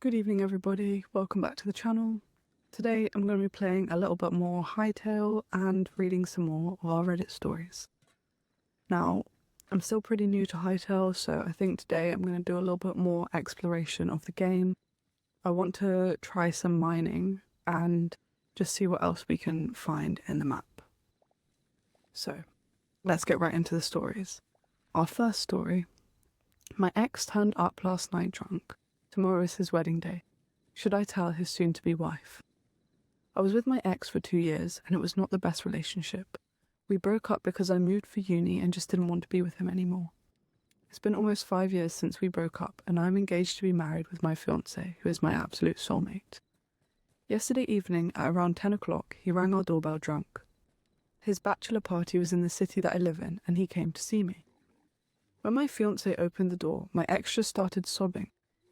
Good evening everybody, welcome back to the channel. Today I'm going to be playing a little bit more Hightail and reading some more of our Reddit stories. Now, I'm still pretty new to Hightail, so I think today I'm going to do a little bit more exploration of the game. I want to try some mining and just see what else we can find in the map. So, let's get right into the stories. Our first story. My ex turned up last night drunk. Tomorrow is his wedding day. Should I tell his soon-to-be wife? I was with my ex for 2 years, and it was not the best relationship. We broke up because I moved for uni and just didn't want to be with him anymore. It's been almost 5 years since we broke up, and I'm engaged to be married with my fiancé, who is my absolute soulmate. Yesterday evening, at around 10 o'clock, he rang our doorbell drunk. His bachelor party was in the city that I live in, and he came to see me. When my fiancé opened the door, my ex just started sobbing,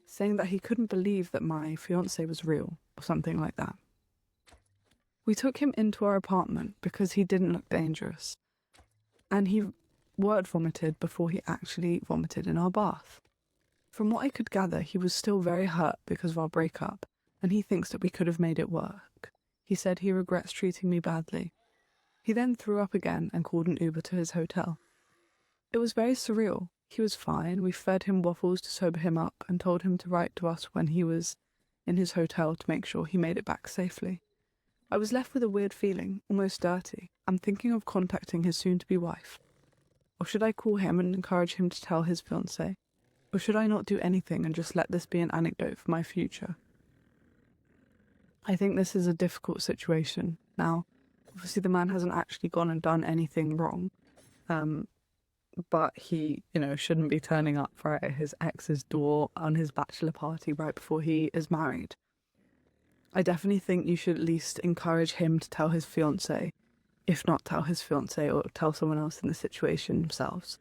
saying that he couldn't believe that my fiancé was real, or something like that. We took him into our apartment because he didn't look dangerous, and he word vomited before he actually vomited in our bath. From what I could gather, he was still very hurt because of our breakup, and he thinks that we could have made it work. He said he regrets treating me badly. He then threw up again and called an Uber to his hotel. It was very surreal. He was fine. We fed him waffles to sober him up and told him to write to us when he was in his hotel to make sure he made it back safely. I was left with a weird feeling, almost dirty. I'm thinking of contacting his soon-to-be wife. Or should I call him and encourage him to tell his fiancée? Or should I not do anything and just let this be an anecdote for my future? I think this is a difficult situation. Now, obviously the man hasn't actually gone and done anything wrong. But he, shouldn't be turning up right at his ex's door on his bachelor party right before he is married. I definitely think you should at least encourage him to tell his fiancée, if not tell his fiancée or tell someone else in the situation themselves.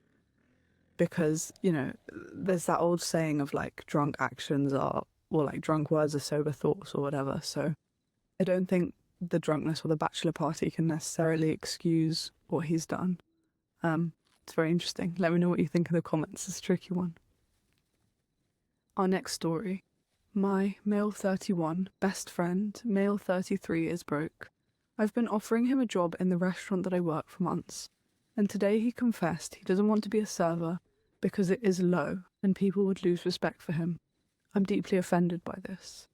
Because, there's that old saying of drunk actions are, or drunk words are sober thoughts or whatever. So I don't think the drunkenness or the bachelor party can necessarily excuse what he's done. It's very interesting. Let me know what you think in the comments. It's a tricky one. Our next story. My male 31 best friend, male 33, is broke. I've been offering him a job in the restaurant that I work for months, and today he confessed he doesn't want to be a server because it is low and people would lose respect for him. I'm deeply offended by this.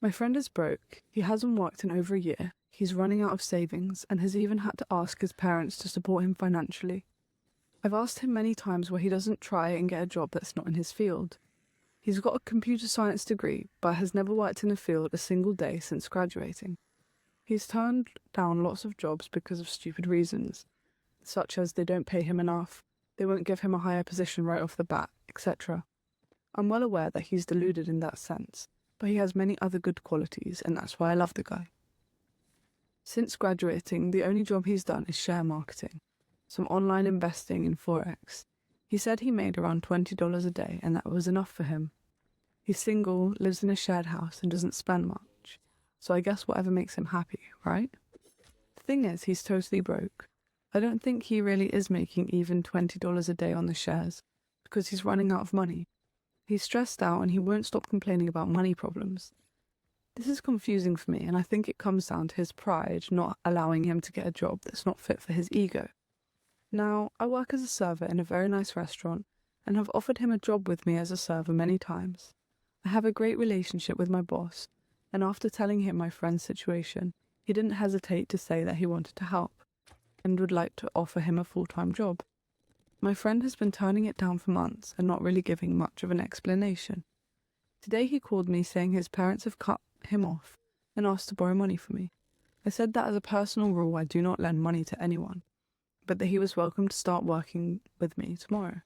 My friend is broke. He hasn't worked in over a year. He's running out of savings and has even had to ask his parents to support him financially. I've asked him many times why he doesn't try and get a job that's not in his field. He's got a computer science degree, but has never worked in the field a single day since graduating. He's turned down lots of jobs because of stupid reasons, such as they don't pay him enough, they won't give him a higher position right off the bat, etc. I'm well aware that he's deluded in that sense, but he has many other good qualities, and that's why I love the guy. Since graduating, the only job he's done is share marketing, some online investing in Forex. He said he made around $20 a day and that was enough for him. He's single, lives in a shared house and doesn't spend much, so I guess whatever makes him happy, right? The thing is, he's totally broke. I don't think he really is making even $20 a day on the shares, because he's running out of money. He's stressed out and he won't stop complaining about money problems. This is confusing for me, and I think it comes down to his pride not allowing him to get a job that's not fit for his ego. Now, I work as a server in a very nice restaurant and have offered him a job with me as a server many times. I have a great relationship with my boss, and after telling him my friend's situation, he didn't hesitate to say that he wanted to help and would like to offer him a full-time job. My friend has been turning it down for months and not really giving much of an explanation. Today he called me saying his parents have cut him off and asked to borrow money from me. I said that as a personal rule I do not lend money to anyone, but that he was welcome to start working with me tomorrow.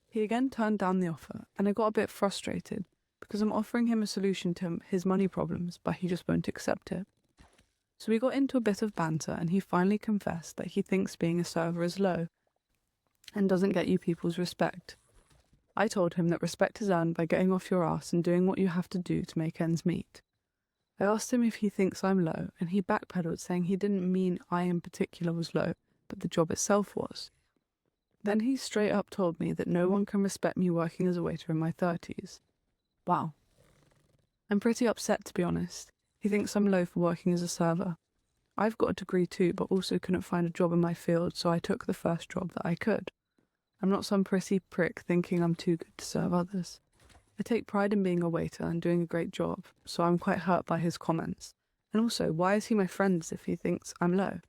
He again turned down the offer, and I got a bit frustrated because I'm offering him a solution to his money problems, but he just won't accept it. So we got into a bit of banter, and he finally confessed that he thinks being a server is low and doesn't get you people's respect. I told him that respect is earned by getting off your ass and doing what you have to do to make ends meet. I asked him if he thinks I'm low, and he backpedaled, saying he didn't mean I in particular was low, but the job itself was. Then he straight up told me that no one can respect me working as a waiter in my 30s. Wow. I'm pretty upset, to be honest. He thinks I'm low for working as a server. I've got a degree too, but also couldn't find a job in my field, so I took the first job that I could. I'm not some prissy prick thinking I'm too good to serve others. I take pride in being a waiter and doing a great job, so I'm quite hurt by his comments. And also, why is he my friend if he thinks I'm low?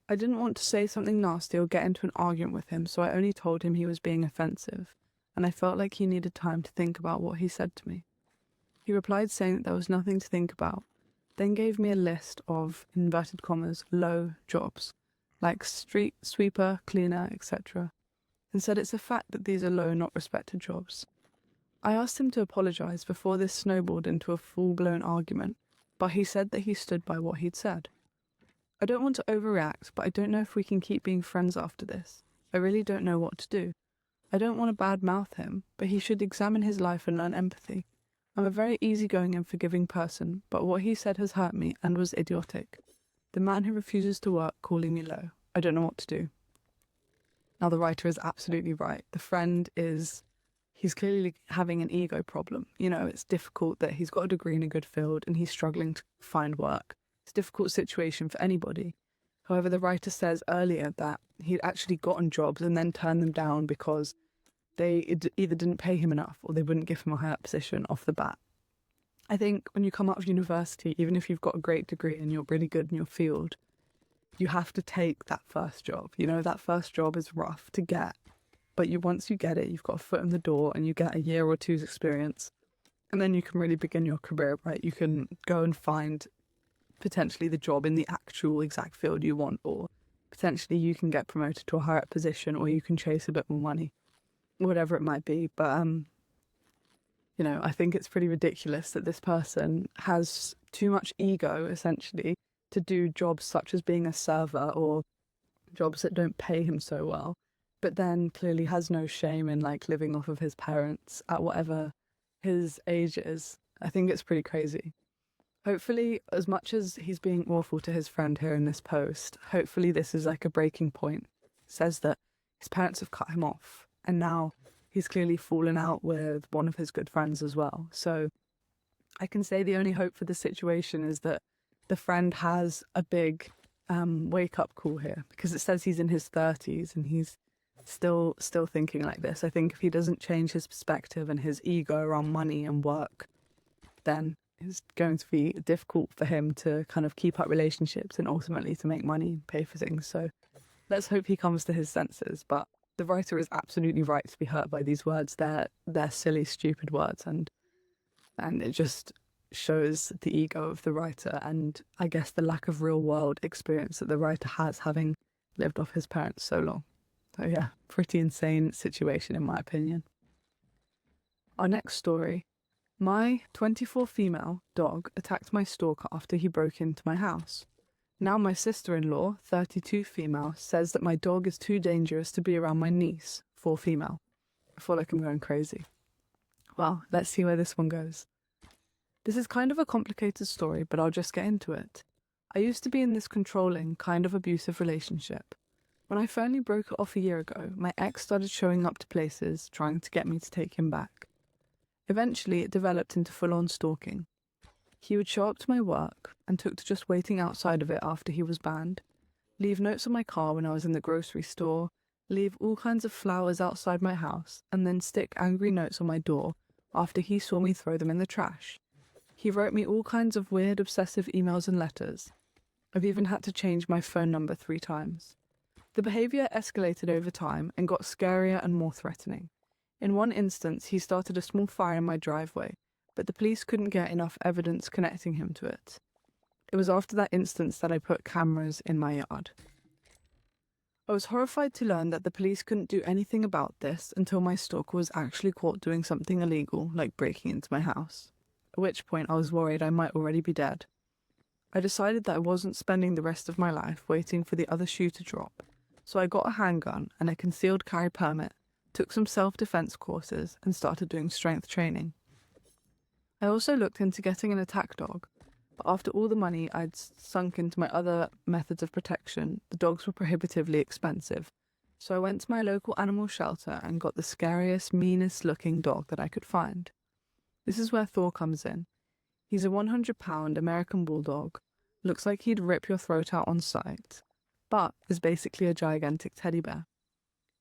I didn't want to say something nasty or get into an argument with him, so I only told him he was being offensive, and I felt like he needed time to think about what he said to me. He replied saying that there was nothing to think about, then gave me a list of, inverted commas, low jobs, like street sweeper, cleaner, etc., and said it's a fact that these are low, not respected jobs. I asked him to apologise before this snowballed into a full-blown argument, but he said that he stood by what he'd said. I don't want to overreact, but I don't know if we can keep being friends after this. I really don't know what to do. I don't want to badmouth him, but he should examine his life and learn empathy. I'm a very easygoing and forgiving person, but what he said has hurt me and was idiotic. The man who refuses to work calling me low. I don't know what to do. Now the writer is absolutely right. The friend he's clearly having an ego problem. You know, it's difficult that he's got a degree in a good field and he's struggling to find work. It's a difficult situation for anybody. However, the writer says earlier that he'd actually gotten jobs and then turned them down because they either didn't pay him enough or they wouldn't give him a higher position off the bat. I think when you come out of university, even if you've got a great degree and you're really good in your field, you have to take that first job. You know, that first job is rough to get, but once you get it, you've got a foot in the door and you get a year or two's experience, and then you can really begin your career, right? You can go and find potentially the job in the actual exact field you want, or potentially you can get promoted to a higher position, or you can chase a bit more money, whatever it might be. But you know, I think it's pretty ridiculous that this person has too much ego, essentially, to do jobs such as being a server or jobs that don't pay him so well, but then clearly has no shame in like living off of his parents at whatever his age is. I think it's pretty crazy. Hopefully, as much as he's being awful to his friend here in this post, hopefully this is like a breaking point. It says that his parents have cut him off and now he's clearly fallen out with one of his good friends as well. So I can say the only hope for the situation is that the friend has a big wake-up call here, because it says he's in his 30s and he's still thinking like this. I think if he doesn't change his perspective and his ego around money and work, then it's going to be difficult for him to kind of keep up relationships and ultimately to make money and pay for things. So let's hope he comes to his senses. But the writer is absolutely right to be hurt by these words. They're silly, stupid words, and it just shows the ego of the writer and I guess the lack of real world experience that the writer has, having lived off his parents so long. So yeah, pretty insane situation in my opinion. Our next story. My 24 female dog attacked my stalker after he broke into my house. Now my sister-in-law, 32 female, says that my dog is too dangerous to be around my niece, 4 female. I feel like I'm going crazy. Well, let's see where this one goes. This is kind of a complicated story, but I'll just get into it. I used to be in this controlling, kind of abusive relationship. When I finally broke it off a year ago, my ex started showing up to places, trying to get me to take him back. Eventually, it developed into full-on stalking. He would show up to my work and took to just waiting outside of it after he was banned, leave notes on my car when I was in the grocery store, leave all kinds of flowers outside my house, and then stick angry notes on my door after he saw me throw them in the trash. He wrote me all kinds of weird, obsessive emails and letters. I've even had to change my phone number 3 times. The behaviour escalated over time and got scarier and more threatening. In one instance, he started a small fire in my driveway, but the police couldn't get enough evidence connecting him to it. It was after that instance that I put cameras in my yard. I was horrified to learn that the police couldn't do anything about this until my stalker was actually caught doing something illegal, like breaking into my house, at which point I was worried I might already be dead. I decided that I wasn't spending the rest of my life waiting for the other shoe to drop, so I got a handgun and a concealed carry permit, took some self-defense courses, and started doing strength training. I also looked into getting an attack dog, but after all the money I'd sunk into my other methods of protection, the dogs were prohibitively expensive, so I went to my local animal shelter and got the scariest, meanest looking dog that I could find. This is where Thor comes in. He's a 100-pound American bulldog, looks like he'd rip your throat out on sight, but is basically a gigantic teddy bear.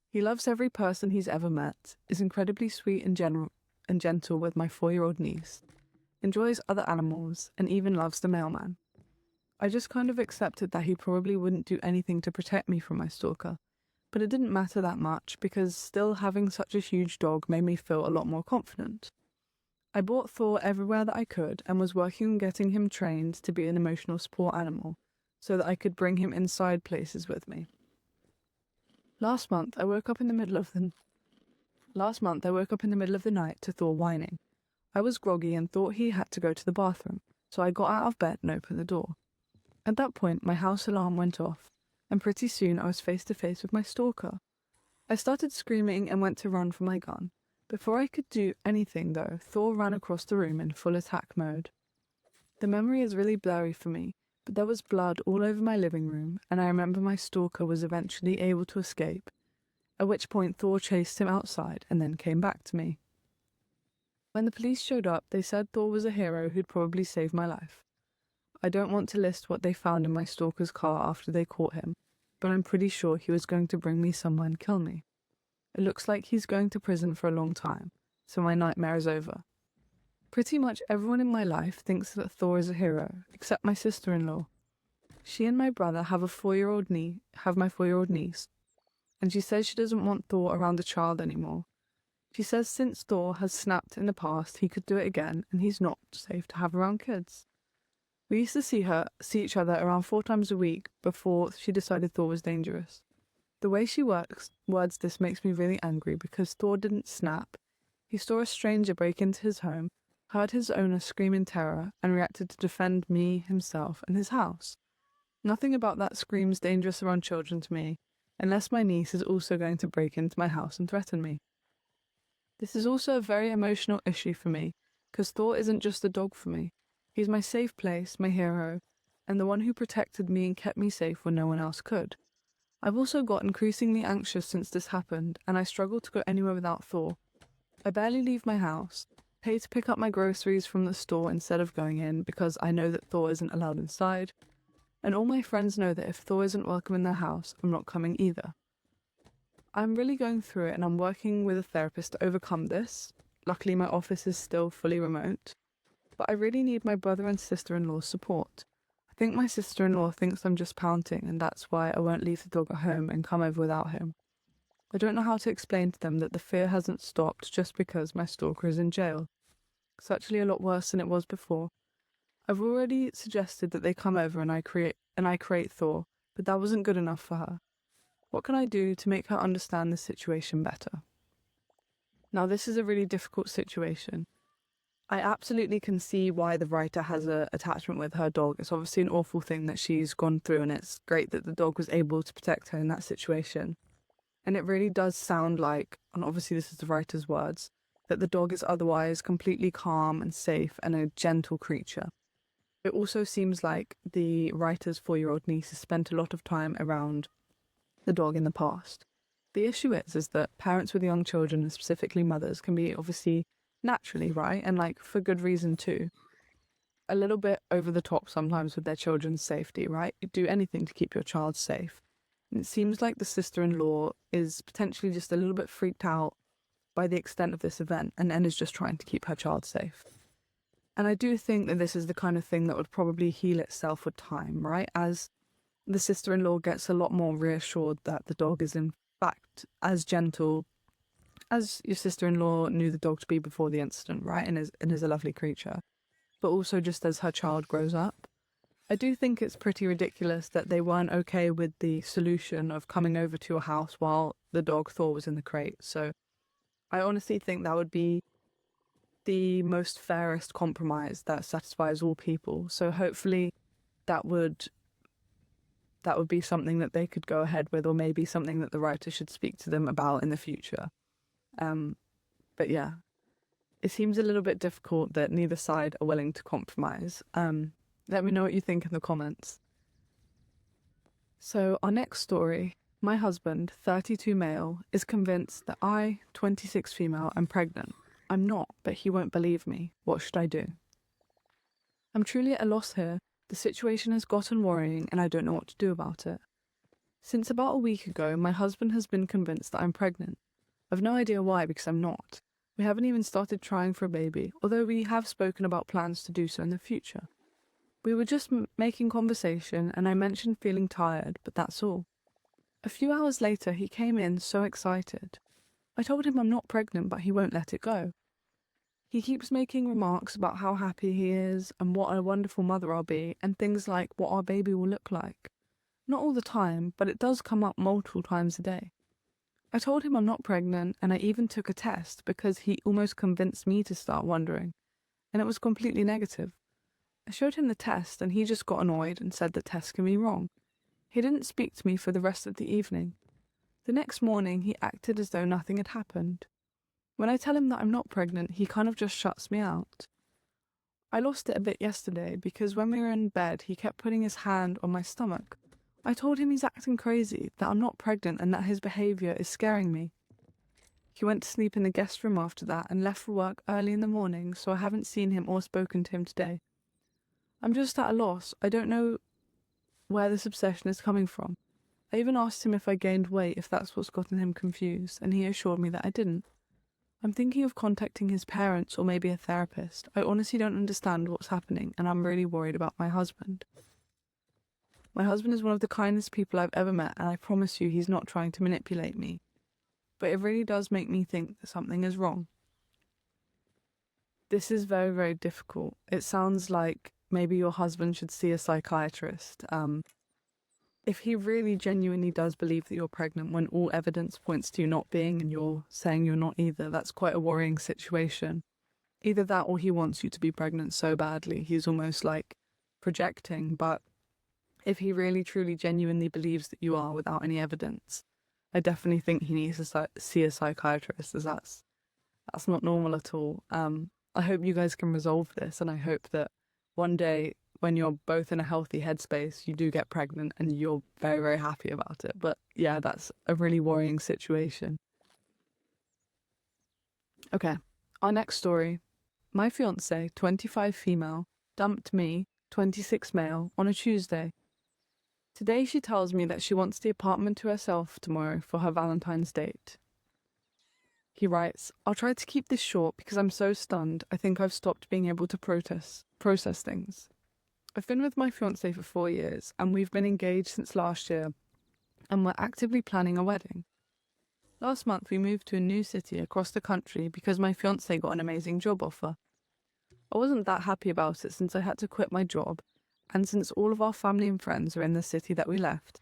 He loves every person he's ever met, is incredibly sweet and gentle with my 4-year-old niece, enjoys other animals, and even loves the mailman. I just kind of accepted that he probably wouldn't do anything to protect me from my stalker, but it didn't matter that much because still having such a huge dog made me feel a lot more confident. I brought Thor everywhere that I could and was working on getting him trained to be an emotional support animal so that I could bring him inside places with me. Last month, I woke up in the middle of the night to Thor whining. I was groggy and thought he had to go to the bathroom, so I got out of bed and opened the door. At that point, my house alarm went off, and pretty soon I was face to face with my stalker. I started screaming and went to run for my gun. Before I could do anything, though, Thor ran across the room in full attack mode. The memory is really blurry for me, but there was blood all over my living room, and I remember my stalker was eventually able to escape, at which point Thor chased him outside and then came back to me. When the police showed up, they said Thor was a hero who'd probably saved my life. I don't want to list what they found in my stalker's car after they caught him, but I'm pretty sure he was going to bring me somewhere and kill me. It looks like he's going to prison for a long time, so my nightmare is over. Pretty much everyone in my life thinks that Thor is a hero, except my sister-in-law. She and my brother have my 4-year-old niece, and she says she doesn't want Thor around the child anymore. She says since Thor has snapped in the past, he could do it again, and he's not safe to have around kids. We used to see each other around 4 times a week before she decided Thor was dangerous. The way she words this makes me really angry because Thor didn't snap. He saw a stranger break into his home, heard his owner scream in terror, and reacted to defend me, himself, and his house. Nothing about that screams dangerous around children to me, unless my niece is also going to break into my house and threaten me. This is also a very emotional issue for me, because Thor isn't just a dog for me. He's my safe place, my hero, and the one who protected me and kept me safe when no one else could. I've also got increasingly anxious since this happened, and I struggle to go anywhere without Thor. I barely leave my house, pay to pick up my groceries from the store instead of going in because I know that Thor isn't allowed inside, and all my friends know that if Thor isn't welcome in their house, I'm not coming either. I'm really going through it and I'm working with a therapist to overcome this. Luckily my office is still fully remote, but I really need my brother and sister-in-law's support. I think my sister-in-law thinks I'm just pouting and that's why I won't leave the dog at home and come over without him. I don't know how to explain to them that the fear hasn't stopped just because my stalker is in jail. It's actually a lot worse than it was before. I've already suggested that they come over and I create Thor, but that wasn't good enough for her. What can I do to make her understand the situation better? Now, this is a really difficult situation. I absolutely can see why the writer has an attachment with her dog. It's obviously an awful thing that she's gone through, and it's great that the dog was able to protect her in that situation. And it really does sound like, and obviously this is the writer's words, that the dog is otherwise completely calm and safe and a gentle creature. It also seems like the writer's 4-year-old niece has spent a lot of time around the dog in the past. The issue is that parents with young children, and specifically mothers, can be obviously naturally, right, and for good reason too, a little bit over the top sometimes with their children's safety, right? You do anything to keep your child safe. And it seems like the sister-in-law is potentially just a little bit freaked out by the extent of this event and is just trying to keep her child safe. And I do think that this is the kind of thing that would probably heal itself with time, right? As the sister-in-law gets a lot more reassured that the dog is in fact as gentle as your sister-in-law knew the dog to be before the incident, right? And is a lovely creature. But also just as her child grows up. I do think it's pretty ridiculous that they weren't okay with the solution of coming over to your house while the dog Thor was in the crate. So I honestly think that would be the most fairest compromise that satisfies all people. So hopefully that would be something that they could go ahead with, or maybe something that the writer should speak to them about in the future. But yeah, it seems a little bit difficult that neither side are willing to compromise. Let me know what you think in the comments. So our next story, my husband, 32 male, is convinced that I, 26 female, am pregnant. I'm not, but he won't believe me. What should I do? I'm truly at a loss here. The situation has gotten worrying and I don't know what to do about it. Since about a week ago, my husband has been convinced that I'm pregnant. I've no idea why, because I'm not. We haven't even started trying for a baby, although we have spoken about plans to do so in the future. We were just making conversation and I mentioned feeling tired, but that's all. A few hours later, he came in so excited. I told him I'm not pregnant, but he won't let it go. He keeps making remarks about how happy he is and what a wonderful mother I'll be, and things like what our baby will look like. Not all the time, but it does come up multiple times a day. I told him I'm not pregnant, and I even took a test because he almost convinced me to start wondering, and it was completely negative. I showed him the test, and he just got annoyed and said the test can be wrong. He didn't speak to me for the rest of the evening. The next morning, he acted as though nothing had happened. When I tell him that I'm not pregnant, he kind of just shuts me out. I lost it a bit yesterday because when we were in bed, he kept putting his hand on my stomach. I told him he's acting crazy, that I'm not pregnant and that his behaviour is scaring me. He went to sleep in the guest room after that and left for work early in the morning, so I haven't seen him or spoken to him today. I'm just at a loss. I don't know where this obsession is coming from. I even asked him if I gained weight, if that's what's gotten him confused, and he assured me that I didn't. I'm thinking of contacting his parents or maybe a therapist. I honestly don't understand what's happening, and I'm really worried about my husband. My husband is one of the kindest people I've ever met, and I promise you he's not trying to manipulate me. But it really does make me think that something is wrong. This is very, very difficult. It sounds like maybe your husband should see a psychiatrist. If he really genuinely does believe that you're pregnant when all evidence points to you not being and you're saying you're not either, that's quite a worrying situation. Either that or he wants you to be pregnant so badly. He's almost like projecting, but if he really, truly, genuinely believes that you are without any evidence, I definitely think he needs to see a psychiatrist, as that's not normal at all. I hope you guys can resolve this, and I hope that one day when you're both in a healthy headspace, you do get pregnant and you're very, very happy about it. But yeah, that's a really worrying situation. Okay, our next story. My fiancé, 25 female, dumped me, 26 male, on a Tuesday. Today she tells me that she wants the apartment to herself tomorrow for her Valentine's date. He writes, I'll try to keep this short because I'm so stunned I think I've stopped being able to process things. I've been with my fiancé for 4 years and we've been engaged since last year and we're actively planning a wedding. Last month we moved to a new city across the country because my fiancé got an amazing job offer. I wasn't that happy about it since I had to quit my job and since all of our family and friends are in the city that we left.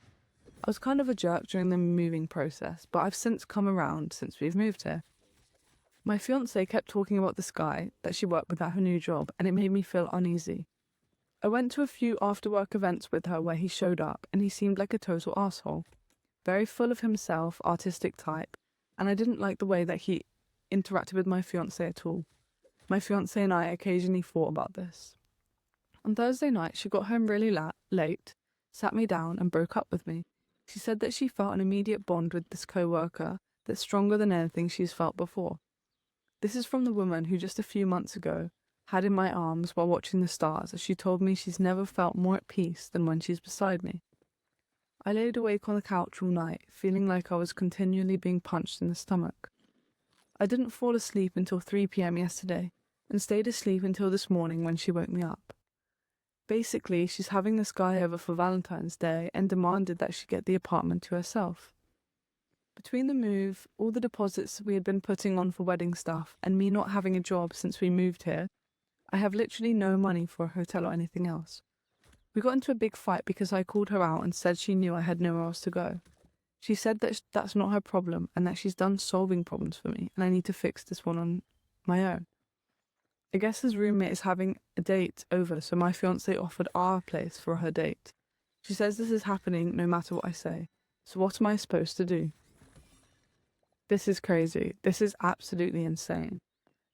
I was kind of a jerk during the moving process, but I've since come around since we've moved here. My fiancé kept talking about this guy that she worked with at her new job, and it made me feel uneasy. I went to a few after-work events with her where he showed up, and he seemed like a total asshole. Very full of himself, artistic type, and I didn't like the way that he interacted with my fiancé at all. My fiancé and I occasionally fought about this. On Thursday night, she got home really late, sat me down and broke up with me. She said that she felt an immediate bond with this co-worker that's stronger than anything she's felt before. This is from the woman who just a few months ago had in my arms while watching the stars, as she told me she's never felt more at peace than when she's beside me. I laid awake on the couch all night, feeling like I was continually being punched in the stomach. I didn't fall asleep until 3 p.m. yesterday, and stayed asleep until this morning when she woke me up. Basically, she's having this guy over for Valentine's Day and demanded that she get the apartment to herself. Between the move, all the deposits we had been putting on for wedding stuff, and me not having a job since we moved here, I have literally no money for a hotel or anything else. We got into a big fight because I called her out and said she knew I had nowhere else to go. She said that that's not her problem and that she's done solving problems for me and I need to fix this one on my own. I guess his roommate is having a date over, so my fiancé offered our place for her date. She says this is happening no matter what I say. So what am I supposed to do? This is crazy. This is absolutely insane.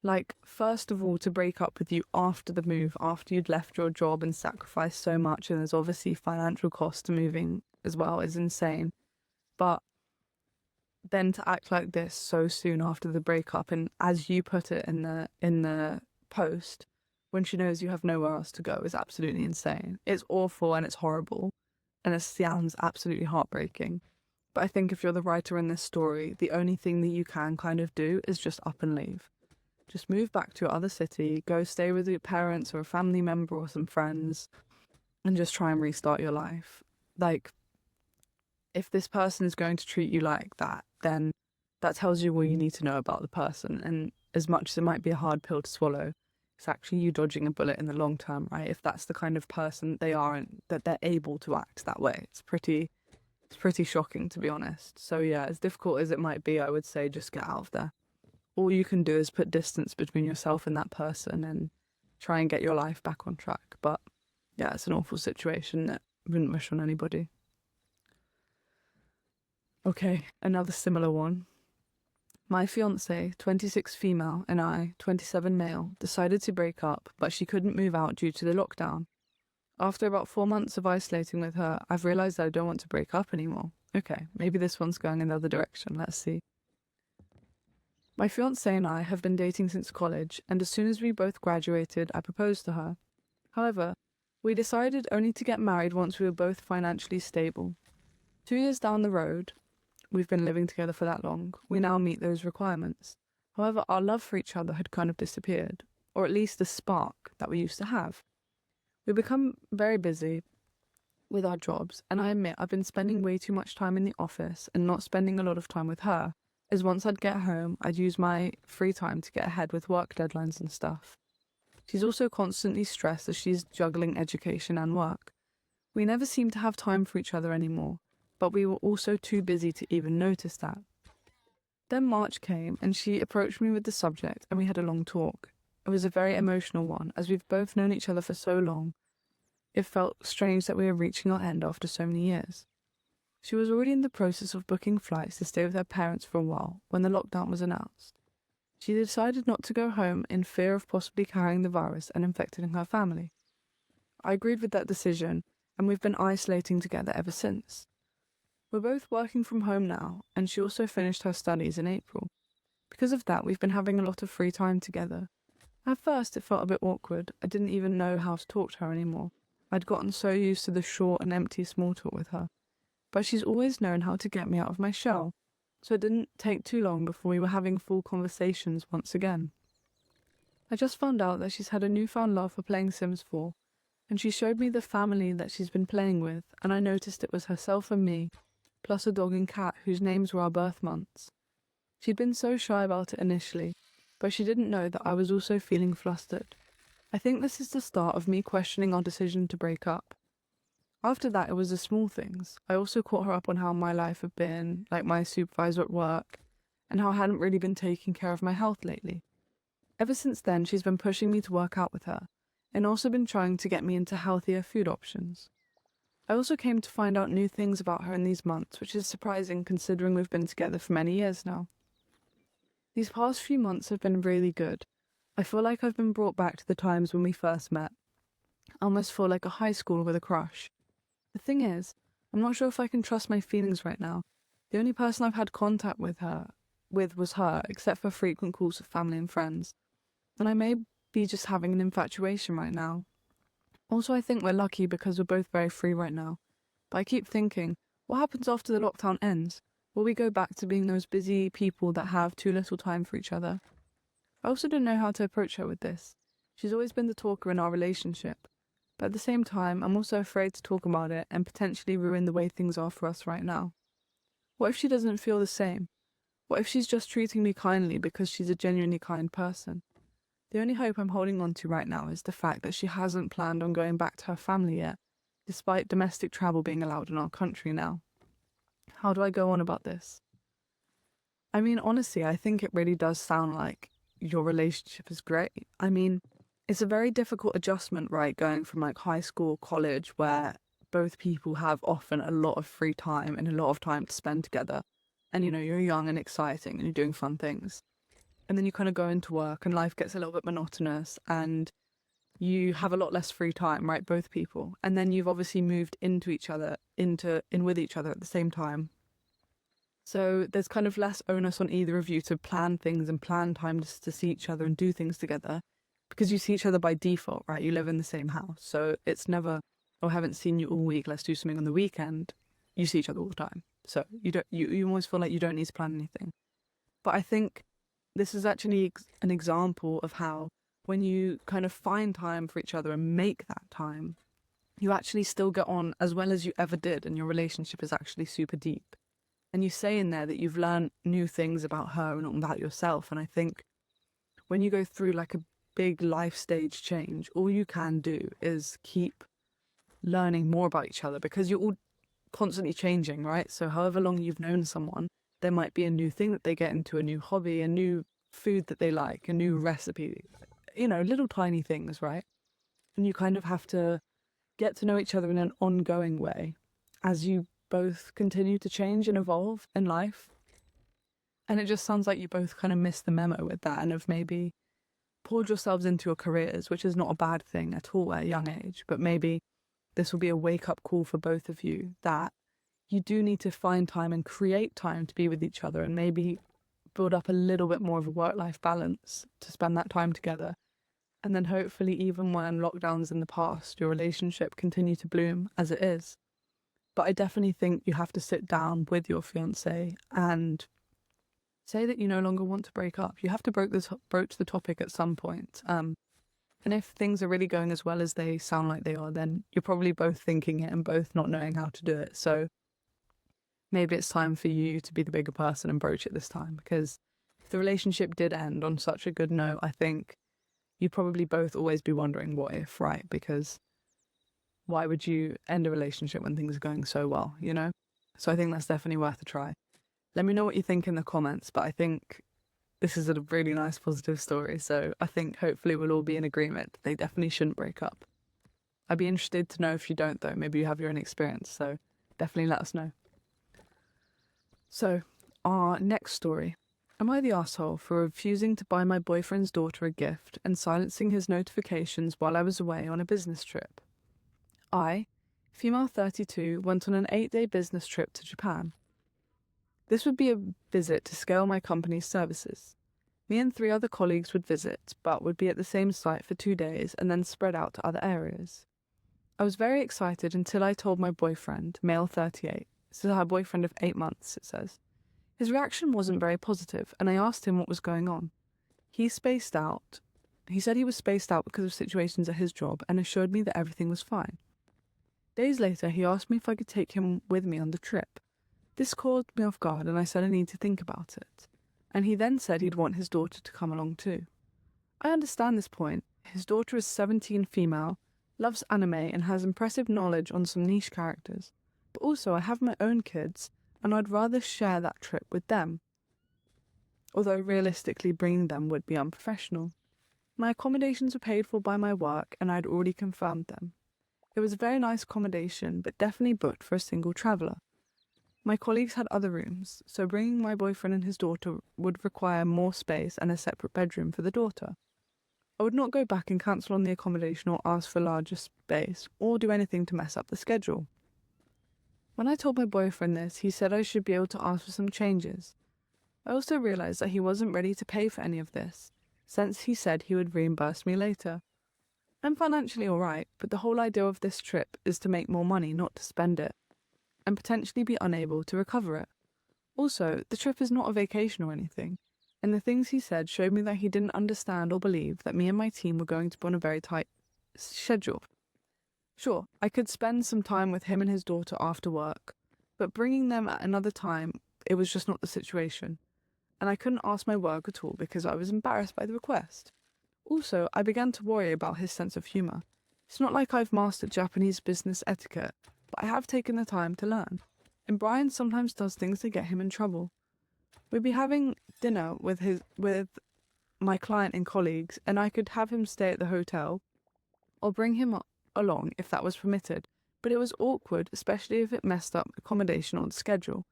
Like, first of all, to break up with you after the move, after you'd left your job and sacrificed so much, and there's obviously financial cost to moving as well, is insane. But then to act like this so soon after the breakup, and as you put it in the post, when she knows you have nowhere else to go, is absolutely insane. It's awful and it's horrible, and it sounds absolutely heartbreaking. But I think if you're the writer in this story, the only thing that you can kind of do is just up and leave. Just move back to your other city, go stay with your parents or a family member or some friends, and just try and restart your life. Like, if this person is going to treat you like that, then that tells you all you need to know about the person. And as much as it might be a hard pill to swallow, it's actually you dodging a bullet in the long term, right? If that's the kind of person they are and that they're able to act that way, it's pretty shocking, to be honest. So yeah, as difficult as it might be, I would say just get out of there. All you can do is put distance between yourself and that person and try and get your life back on track. But yeah, it's an awful situation that I wouldn't wish on anybody. Okay, another similar one. My fiance, 26 female, and I, 27 male, decided to break up, but she couldn't move out due to the lockdown. After about 4 months of isolating with her, I've realised that I don't want to break up anymore. Okay, maybe this one's going in the other direction, let's see. My fiance and I have been dating since college, and as soon as we both graduated, I proposed to her. However, we decided only to get married once we were both financially stable. 2 years down the road, we've been living together for that long, we now meet those requirements. However, our love for each other had kind of disappeared, or at least the spark that we used to have. We've become very busy with our jobs, and I admit I've been spending way too much time in the office and not spending a lot of time with her, as once I'd get home, I'd use my free time to get ahead with work deadlines and stuff. She's also constantly stressed as she's juggling education and work. We never seem to have time for each other anymore, but we were also too busy to even notice that. Then March came and she approached me with the subject and we had a long talk. It was a very emotional one, as we've both known each other for so long. It felt strange that we were reaching our end after so many years. She was already in the process of booking flights to stay with her parents for a while when the lockdown was announced. She decided not to go home in fear of possibly carrying the virus and infecting her family. I agreed with that decision, and we've been isolating together ever since. We're both working from home now, and she also finished her studies in April. Because of that, we've been having a lot of free time together. At first, it felt a bit awkward. I didn't even know how to talk to her anymore. I'd gotten so used to the short and empty small talk with her. But she's always known how to get me out of my shell, so it didn't take too long before we were having full conversations once again. I just found out that she's had a newfound love for playing Sims 4, and she showed me the family that she's been playing with, and I noticed it was herself and me, plus a dog and cat whose names were our birth months. She'd been so shy about it initially, but she didn't know that I was also feeling flustered. I think this is the start of me questioning our decision to break up. After that, it was the small things. I also caught her up on how my life had been, like my supervisor at work, and how I hadn't really been taking care of my health lately. Ever since then, she's been pushing me to work out with her, and also been trying to get me into healthier food options. I also came to find out new things about her in these months, which is surprising considering we've been together for many years now. These past few months have been really good. I feel like I've been brought back to the times when we first met. I almost feel like a high school with a crush. The thing is, I'm not sure if I can trust my feelings right now. The only person I've had contact with was her, except for frequent calls with family and friends. And I may be just having an infatuation right now. Also, I think we're lucky because we're both very free right now. But I keep thinking, what happens after the lockdown ends? Will we go back to being those busy people that have too little time for each other? I also don't know how to approach her with this. She's always been the talker in our relationship. But at the same time, I'm also afraid to talk about it and potentially ruin the way things are for us right now. What if she doesn't feel the same? What if she's just treating me kindly because she's a genuinely kind person? The only hope I'm holding on to right now is the fact that she hasn't planned on going back to her family yet, despite domestic travel being allowed in our country now. How do I go on about this? I mean, honestly, I think it really does sound like your relationship is great. I mean, it's a very difficult adjustment, right? Going from like high school, college, where both people have often a lot of free time and a lot of time to spend together. And, you're young and exciting and you're doing fun things. And then you kind of go into work and life gets a little bit monotonous and you have a lot less free time, right? Both people. And then you've obviously moved into each other, in with each other at the same time. So there's kind of less onus on either of you to plan things and plan times to see each other and do things together, because you see each other by default, right? You live in the same house. So it's never, oh, I haven't seen you all week, let's do something on the weekend. You see each other all the time. So you almost feel like you don't need to plan anything. But I think this is actually an example of how when you kind of find time for each other and make that time, you actually still get on as well as you ever did, and your relationship is actually super deep. And you say in there that you've learned new things about her and about yourself. And I think when you go through like a big life stage change, all you can do is keep learning more about each other, because you're all constantly changing, right? So however long you've known someone, there might be a new thing that they get into, a new hobby, a new food that they like, a new recipe, little tiny things, right? And you kind of have to get to know each other in an ongoing way as you both continue to change and evolve in life. And it just sounds like you both kind of missed the memo with that and have maybe poured yourselves into your careers, which is not a bad thing at all at a young age. But maybe this will be a wake-up call for both of you that you do need to find time and create time to be with each other, and maybe build up a little bit more of a work-life balance to spend that time together. And then hopefully, even when lockdowns in the past, your relationship continue to bloom as it is. But I definitely think you have to sit down with your fiancé and say that you no longer want to break up. You have to broach the topic at some point. And if things are really going as well as they sound like they are, then you're probably both thinking it and both not knowing how to do it. So maybe it's time for you to be the bigger person and broach it this time, because if the relationship did end on such a good note, I think you'd probably both always be wondering what if, right? Because why would you end a relationship when things are going so well, So I think that's definitely worth a try. Let me know what you think in the comments, but I think this is a really nice, positive story. So I think hopefully we'll all be in agreement. They definitely shouldn't break up. I'd be interested to know if you don't, though. Maybe you have your own experience. So definitely let us know. So our next story. Am I the asshole for refusing to buy my boyfriend's daughter a gift and silencing his notifications while I was away on a business trip? I, female 32, went on an 8-day business trip to Japan. This would be a visit to scale my company's services. Me and 3 other colleagues would visit, but would be at the same site for 2 days and then spread out to other areas. I was very excited until I told my boyfriend, male 38, this is her boyfriend of 8 months, it says. His reaction wasn't very positive, and I asked him what was going on. He spaced out. He said he was spaced out because of situations at his job and assured me that everything was fine. Days later, he asked me if I could take him with me on the trip. This caught me off guard, and I said I need to think about it. And he then said he'd want his daughter to come along too. I understand this point. His daughter is 17, female, loves anime, and has impressive knowledge on some niche characters. But also, I have my own kids, and I'd rather share that trip with them. Although realistically bringing them would be unprofessional. My accommodations were paid for by my work, and I'd already confirmed them. It was a very nice accommodation, but definitely booked for a single traveller. My colleagues had other rooms, so bringing my boyfriend and his daughter would require more space and a separate bedroom for the daughter. I would not go back and cancel on the accommodation or ask for larger space, or do anything to mess up the schedule. When I told my boyfriend this, he said I should be able to ask for some changes. I also realised that he wasn't ready to pay for any of this, since he said he would reimburse me later. I'm financially alright, but the whole idea of this trip is to make more money, not to spend it, and potentially be unable to recover it. Also, the trip is not a vacation or anything, and the things he said showed me that he didn't understand or believe that me and my team were going to be on a very tight schedule. Sure, I could spend some time with him and his daughter after work, but bringing them at another time, it was just not the situation, and I couldn't ask my work at all because I was embarrassed by the request. Also, I began to worry about his sense of humour. It's not like I've mastered Japanese business etiquette, but I have taken the time to learn, and Brian sometimes does things to get him in trouble. We'd be having dinner with my client and colleagues, and I could have him stay at the hotel, or bring him along if that was permitted, but it was awkward, especially if it messed up accommodation or the schedule.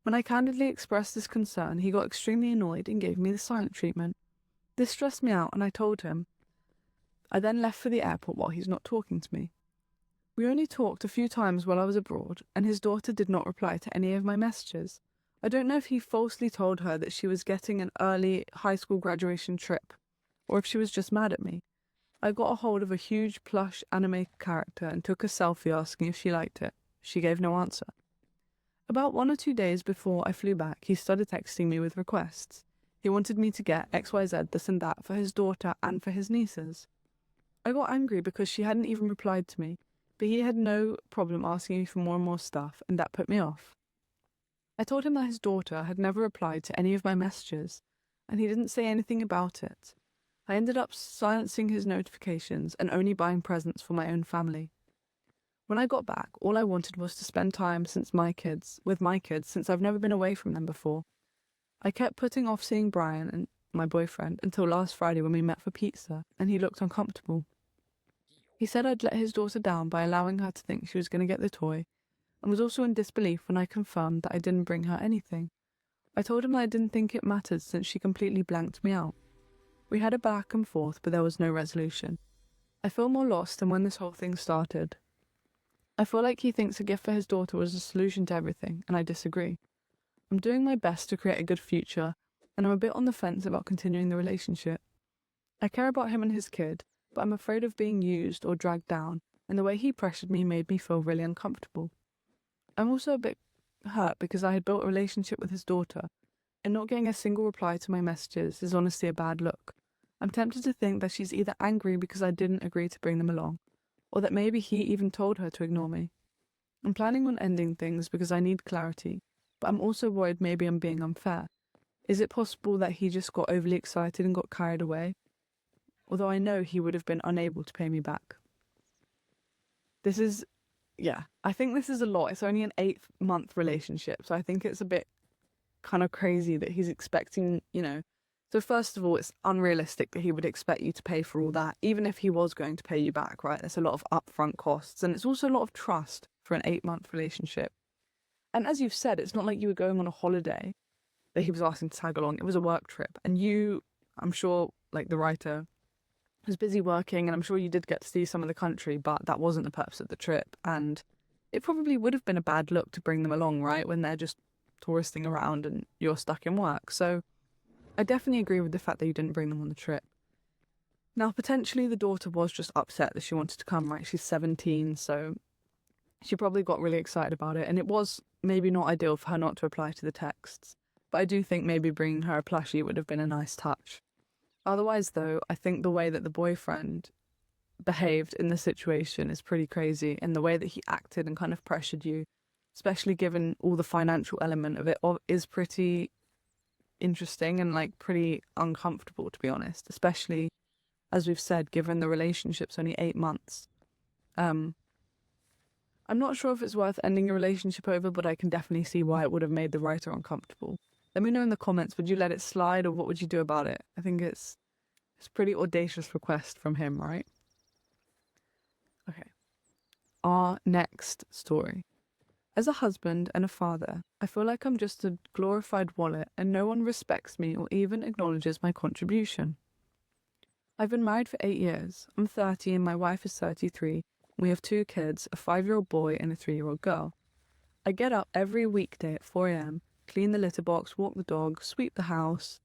When I candidly expressed this concern, he got extremely annoyed and gave me the silent treatment. This stressed me out, and I told him. I then left for the airport while he's not talking to me. We only talked a few times while I was abroad, and his daughter did not reply to any of my messages. I don't know if he falsely told her that she was getting an early high school graduation trip, or if she was just mad at me. I got a hold of a huge plush anime character and took a selfie asking if she liked it. She gave no answer. About 1 or 2 days before I flew back, he started texting me with requests. He wanted me to get XYZ, this and that for his daughter and for his nieces. I got angry because she hadn't even replied to me, but he had no problem asking me for more and more stuff, and that put me off. I told him that his daughter had never replied to any of my messages, and he didn't say anything about it. I ended up silencing his notifications and only buying presents for my own family. When I got back, all I wanted was to spend time with my kids since I've never been away from them before. I kept putting off seeing Brian and my boyfriend until last Friday when we met for pizza, and he looked uncomfortable. He said I'd let his daughter down by allowing her to think she was going to get the toy, and was also in disbelief when I confirmed that I didn't bring her anything. I told him that I didn't think it mattered since she completely blanked me out. We had a back and forth, but there was no resolution. I feel more lost than when this whole thing started. I feel like he thinks a gift for his daughter was the solution to everything, and I disagree. I'm doing my best to create a good future, and I'm a bit on the fence about continuing the relationship. I care about him and his kid, but I'm afraid of being used or dragged down, and the way he pressured me made me feel really uncomfortable. I'm also a bit hurt because I had built a relationship with his daughter, and not getting a single reply to my messages is honestly a bad look. I'm tempted to think that she's either angry because I didn't agree to bring them along, or that maybe he even told her to ignore me. I'm planning on ending things because I need clarity, but I'm also worried maybe I'm being unfair. Is it possible that he just got overly excited and got carried away? Although I know he would have been unable to pay me back. I think this is a lot. It's only an 8-month relationship, so I think it's a bit kind of crazy that he's expecting, So first of all, it's unrealistic that he would expect you to pay for all that, even if he was going to pay you back, right? There's a lot of upfront costs, and it's also a lot of trust for an 8-month relationship. And as you've said, it's not like you were going on a holiday that he was asking to tag along. It was a work trip, and you, I'm sure, like the writer, was busy working, and I'm sure you did get to see some of the country, but that wasn't the purpose of the trip. And it probably would have been a bad look to bring them along, right, when they're just touristing around and you're stuck in work. So I definitely agree with the fact that you didn't bring them on the trip. Now, potentially the daughter was just upset that she wanted to come, right? She's 17, so she probably got really excited about it. And it was maybe not ideal for her not to reply to the texts. But I do think maybe bringing her a plushie would have been a nice touch. Otherwise, though, I think the way that the boyfriend behaved in the situation is pretty crazy. And the way that he acted and kind of pressured you, especially given all the financial element of it, is pretty interesting and like pretty uncomfortable, to be honest, especially as we've said, given the relationship's only 8 months. I'm not sure if it's worth ending your relationship over, but I can definitely see why it would have made the writer uncomfortable. Let me know in the comments, would you let it slide or what would you do about it? I think it's a pretty audacious request from him, right? Okay. Our next story. As a husband and a father, I feel like I'm just a glorified wallet and no one respects me or even acknowledges my contribution. I've been married for 8 years. I'm 30 and my wife is 33. We have 2 kids, a 5-year-old boy and a 3-year-old girl. I get up every weekday at 4 a.m, clean the litter box, walk the dog, sweep the house,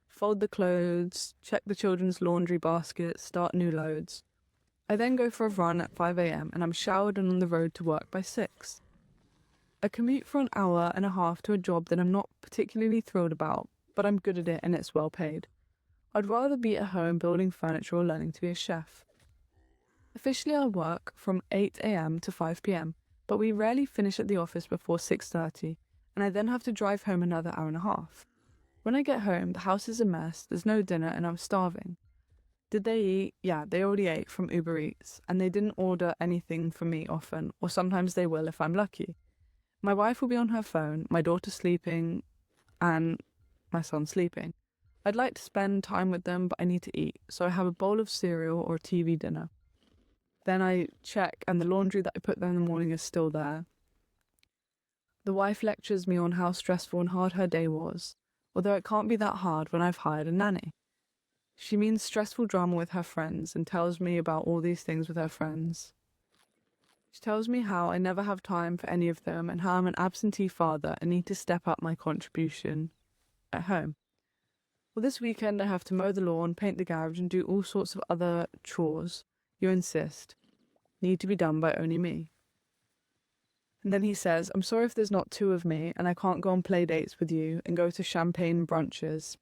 fold the clothes, check the children's laundry baskets, start new loads. I then go for a run at 5 a.m. and I'm showered and on the road to work by 6. I commute for an hour and a half to a job that I'm not particularly thrilled about, but I'm good at it and it's well paid. I'd rather be at home building furniture or learning to be a chef. Officially I work from 8 a.m. to 5 p.m, but we rarely finish at the office before 6:30, and I then have to drive home another hour and a half. When I get home, the house is a mess, there's no dinner, and I'm starving. Did they eat? Yeah, they already ate from Uber Eats, and they didn't order anything for me often, or sometimes they will if I'm lucky. My wife will be on her phone, my daughter's sleeping, and my son's sleeping. I'd like to spend time with them, but I need to eat, so I have a bowl of cereal or a TV dinner. Then I check, and the laundry that I put there in the morning is still there. The wife lectures me on how stressful and hard her day was, although it can't be that hard when I've hired a nanny. She means stressful drama with her friends and tells me about all these things with her friends. She tells me how I never have time for any of them and how I'm an absentee father and need to step up my contribution at home. Well, this weekend I have to mow the lawn, paint the garage, and do all sorts of other chores you insist need to be done by only me. And then he says, I'm sorry if there's not two of me and I can't go on play dates with you and go to champagne brunches.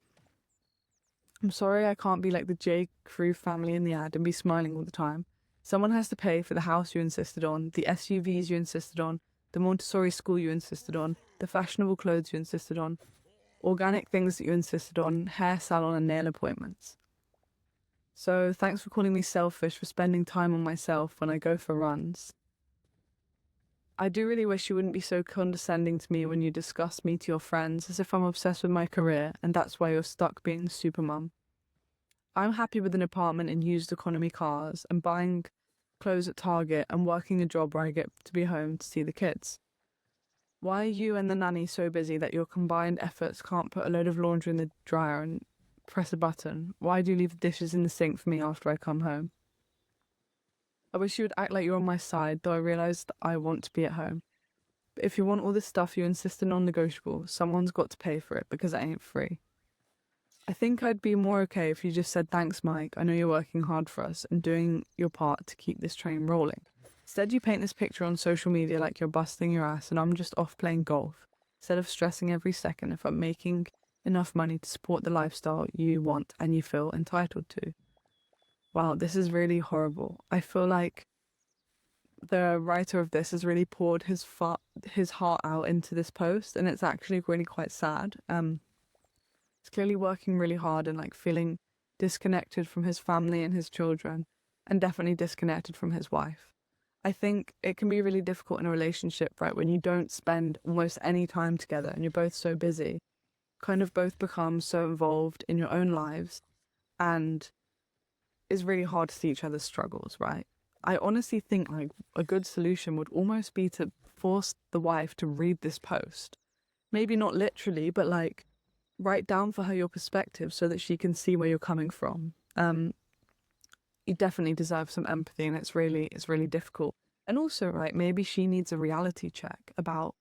I'm sorry I can't be like the J. Crew family in the ad and be smiling all the time. Someone has to pay for the house you insisted on, the SUVs you insisted on, the Montessori school you insisted on, the fashionable clothes you insisted on, organic things that you insisted on, hair salon and nail appointments. So thanks for calling me selfish for spending time on myself when I go for runs. I do really wish you wouldn't be so condescending to me when you discuss me to your friends as if I'm obsessed with my career and that's why you're stuck being the super mum. I'm happy with an apartment and used economy cars and buying clothes at Target and working a job where I get to be home to see the kids. Why are you and the nanny so busy that your combined efforts can't put a load of laundry in the dryer and press a button? Why do you leave the dishes in the sink for me after I come home? I wish you would act like you're on my side, though I realise that I want to be at home. But if you want all this stuff you insist are non-negotiable, someone's got to pay for it because it ain't free. I think I'd be more okay if you just said, thanks, Mike, I know you're working hard for us and doing your part to keep this train rolling. Instead, you paint this picture on social media like you're busting your ass and I'm just off playing golf, instead of stressing every second if I'm making enough money to support the lifestyle you want and you feel entitled to. Wow, this is really horrible. I feel like the writer of this has really poured his heart out into this post, and it's actually really quite sad. He's clearly working really hard and like feeling disconnected from his family and his children, and definitely disconnected from his wife. I think it can be really difficult in a relationship, right, when you don't spend almost any time together and you're both so busy, kind of both become so involved in your own lives, and it's really hard to see each other's struggles, right? I honestly think like a good solution would almost be to force the wife to read this post. Maybe not literally, but like write down for her your perspective so that she can see where you're coming from. You definitely deserve some empathy, and it's really difficult. And also, right, maybe she needs a reality check about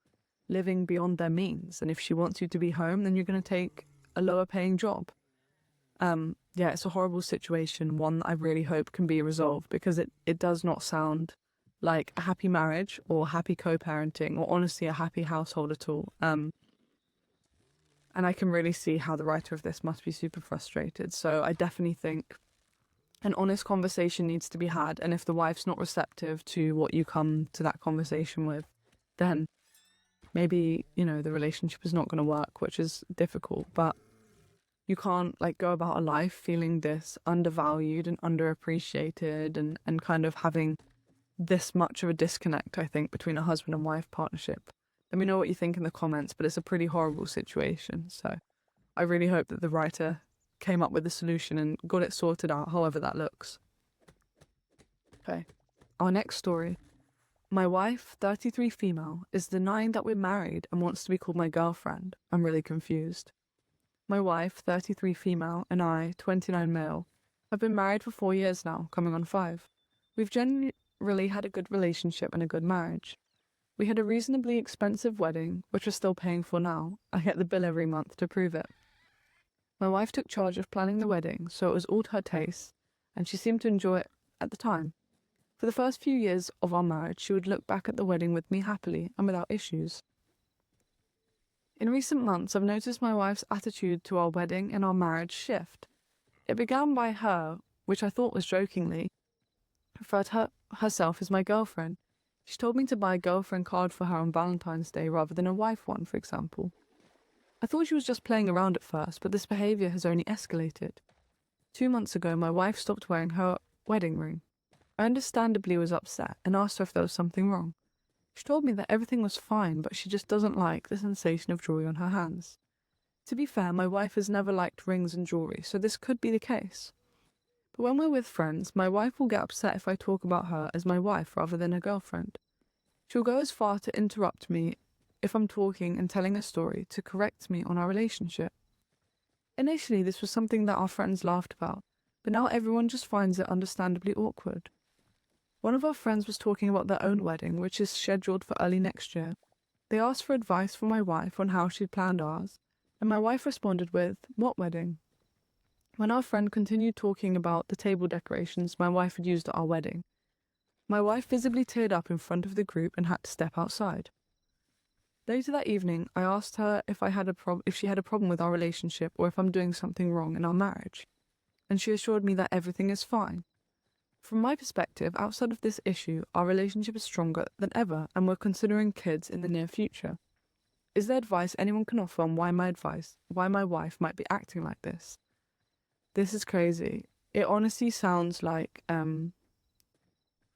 living beyond their means. And if she wants you to be home, then you're going to take a lower paying job. Yeah, it's a horrible situation, one that I really hope can be resolved, because it does not sound like a happy marriage or happy co-parenting or honestly a happy household at all. And I can really see how the writer of this must be super frustrated. So I definitely think an honest conversation needs to be had. And if the wife's not receptive to what you come to that conversation with, then maybe, the relationship is not going to work, which is difficult. But you can't like go about a life feeling this undervalued and underappreciated and kind of having this much of a disconnect, I think, between a husband and wife partnership. Let me know what you think in the comments, but it's a pretty horrible situation. So I really hope that the writer came up with a solution and got it sorted out, however that looks. Okay, our next story. My wife, 33 female, is denying that we're married and wants to be called my girlfriend. I'm really confused. My wife, 33 female, and I, 29 male, have been married for 4 years now, coming on 5. We've generally had a good relationship and a good marriage. We had a reasonably expensive wedding, which we're still paying for now. I get the bill every month to prove it. My wife took charge of planning the wedding, so it was all to her taste, and she seemed to enjoy it at the time. For the first few years of our marriage, she would look back at the wedding with me happily and without issues. In recent months, I've noticed my wife's attitude to our wedding and our marriage shift. It began by her, which I thought was jokingly, referred to herself as my girlfriend. She told me to buy a girlfriend card for her on Valentine's Day rather than a wife one, for example. I thought she was just playing around at first, but this behaviour has only escalated. 2 months ago, my wife stopped wearing her wedding ring. I understandably was upset and asked her if there was something wrong. She told me that everything was fine, but she just doesn't like the sensation of jewellery on her hands. To be fair, my wife has never liked rings and jewellery, so this could be the case. But when we're with friends, my wife will get upset if I talk about her as my wife rather than a girlfriend. She'll go as far to interrupt me if I'm talking and telling a story to correct me on our relationship. Initially, this was something that our friends laughed about, but now everyone just finds it understandably awkward. One of our friends was talking about their own wedding, which is scheduled for early next year. They asked for advice from my wife on how she'd planned ours, and my wife responded with, "What wedding?" When our friend continued talking about the table decorations my wife had used at our wedding, my wife visibly teared up in front of the group and had to step outside. Later that evening, I asked her if she had a problem with our relationship or if I'm doing something wrong in our marriage, and she assured me that everything is fine. From my perspective, outside of this issue, our relationship is stronger than ever, and we're considering kids in the near future. Is there advice anyone can offer on why my wife might be acting like this? This is crazy. It honestly sounds like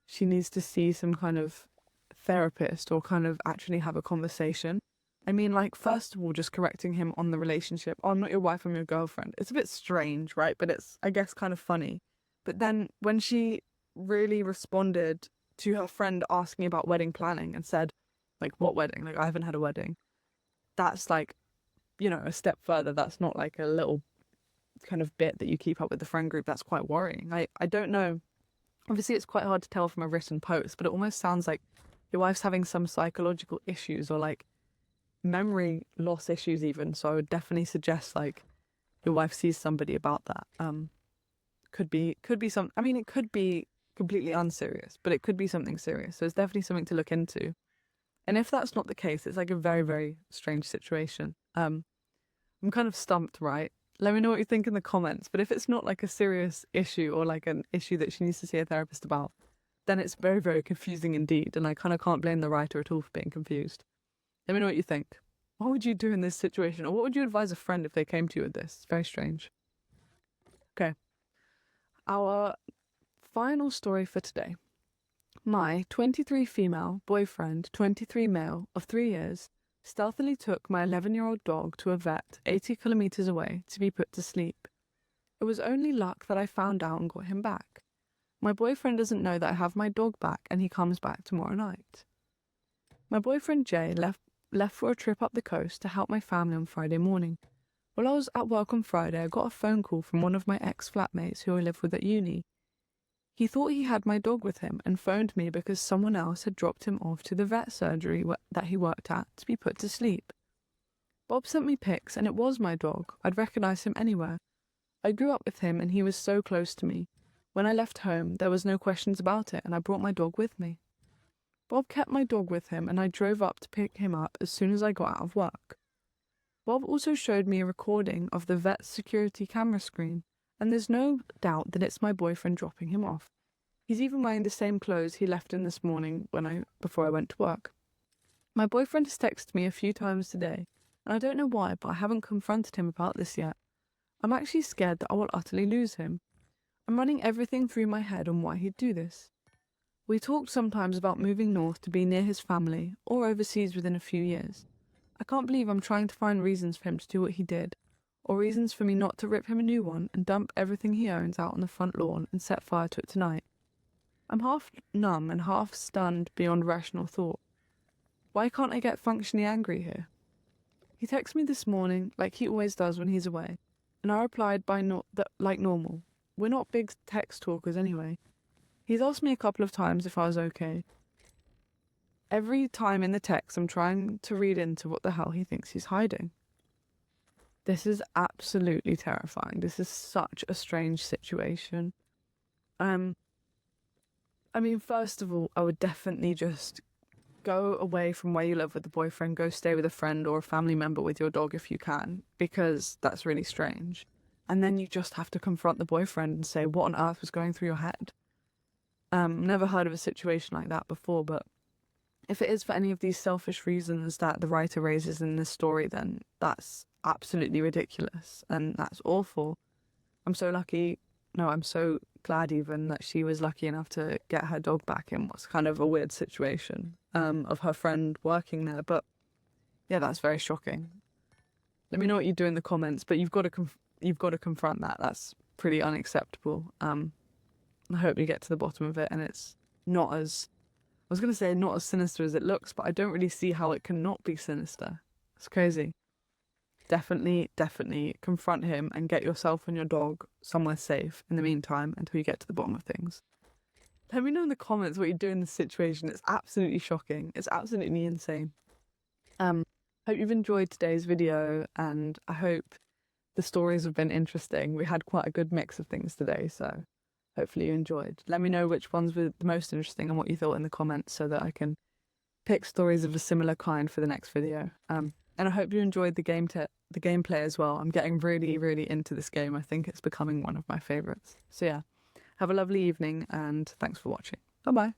she needs to see some kind of therapist or kind of actually have a conversation. I mean, like, first of all, just correcting him on the relationship. "Oh, I'm not your wife, I'm your girlfriend." It's a bit strange, right? But it's, I guess, kind of funny. But then when she really responded to her friend asking about wedding planning and said, like, "What wedding? Like, I haven't had a wedding." That's like, a step further. That's not like a little kind of bit that you keep up with the friend group. That's quite worrying. I don't know. Obviously, it's quite hard to tell from a written post, but it almost sounds like your wife's having some psychological issues or like memory loss issues even. So I would definitely suggest like your wife sees somebody about that. Could be some, I mean, it could be completely unserious, but it could be something serious. So it's definitely something to look into. And if that's not the case, it's like a very, very strange situation. I'm kind of stumped, right? Let me know what you think in the comments. But if it's not like a serious issue or like an issue that she needs to see a therapist about, then it's very, very confusing indeed. And I kind of can't blame the writer at all for being confused. Let me know what you think. What would you do in this situation? Or what would you advise a friend if they came to you with this? It's very strange. Okay. Our final story for today. My 23 female boyfriend, 23 male of 3 years, stealthily took my 11-year-old dog to a vet 80 kilometers away to be put to sleep. It was only luck that I found out and got him back. My boyfriend doesn't know that I have my dog back and he comes back tomorrow night. My boyfriend Jay left for a trip up the coast to help my family on Friday morning. While I was at work on Friday, I got a phone call from one of my ex-flatmates who I live with at uni. He thought he had my dog with him and phoned me because someone else had dropped him off to the vet surgery that he worked at to be put to sleep. Bob sent me pics and it was my dog. I'd recognize him anywhere. I grew up with him and he was so close to me. When I left home, there was no questions about it and I brought my dog with me. Bob kept my dog with him and I drove up to pick him up as soon as I got out of work. Bob also showed me a recording of the vet's security camera screen, and there's no doubt that it's my boyfriend dropping him off. He's even wearing the same clothes he left in this morning before I went to work. My boyfriend has texted me a few times today, and I don't know why, but I haven't confronted him about this yet. I'm actually scared that I will utterly lose him. I'm running everything through my head on why he'd do this. We talked sometimes about moving north to be near his family, or overseas within a few years. I can't believe I'm trying to find reasons for him to do what he did, or reasons for me not to rip him a new one and dump everything he owns out on the front lawn and set fire to it tonight. I'm half numb and half stunned beyond rational thought. Why can't I get functionally angry here? He texted me this morning like he always does when he's away, and I replied like normal. We're not big text talkers anyway. He's asked me a couple of times if I was okay. Every time in the text I'm trying to read into what the hell he thinks he's hiding. This is absolutely terrifying. This is such a strange situation. I mean, first of all, I would definitely just go away from where you live with a boyfriend, go stay with a friend or a family member with your dog if you can, because that's really strange. And then you just have to confront the boyfriend and say, what on earth was going through your head? Never heard of a situation like that before, but if it is for any of these selfish reasons that the writer raises in this story, then that's absolutely ridiculous and that's awful. I'm so glad even that she was lucky enough to get her dog back in what's kind of a weird situation of her friend working there. But yeah, that's very shocking. Let me know what you do in the comments, but you've got to confront that. That's pretty unacceptable. I hope you get to the bottom of it and it's not as, I was going to say not as sinister as it looks, but I don't really see how it can not be sinister. It's crazy. Definitely confront him and get yourself and your dog somewhere safe in the meantime until you get to the bottom of things. Let me know in the comments what you do in this situation. It's absolutely shocking. It's absolutely insane. Hope you've enjoyed today's video, and I hope the stories have been interesting. We had quite a good mix of things today, so hopefully you enjoyed. Let me know which ones were the most interesting and what you thought in the comments so that I can pick stories of a similar kind for the next video. And I hope you enjoyed the gameplay as well. I'm getting really, really into this game. I think it's becoming one of my favourites. So yeah, have a lovely evening and thanks for watching. Bye-bye.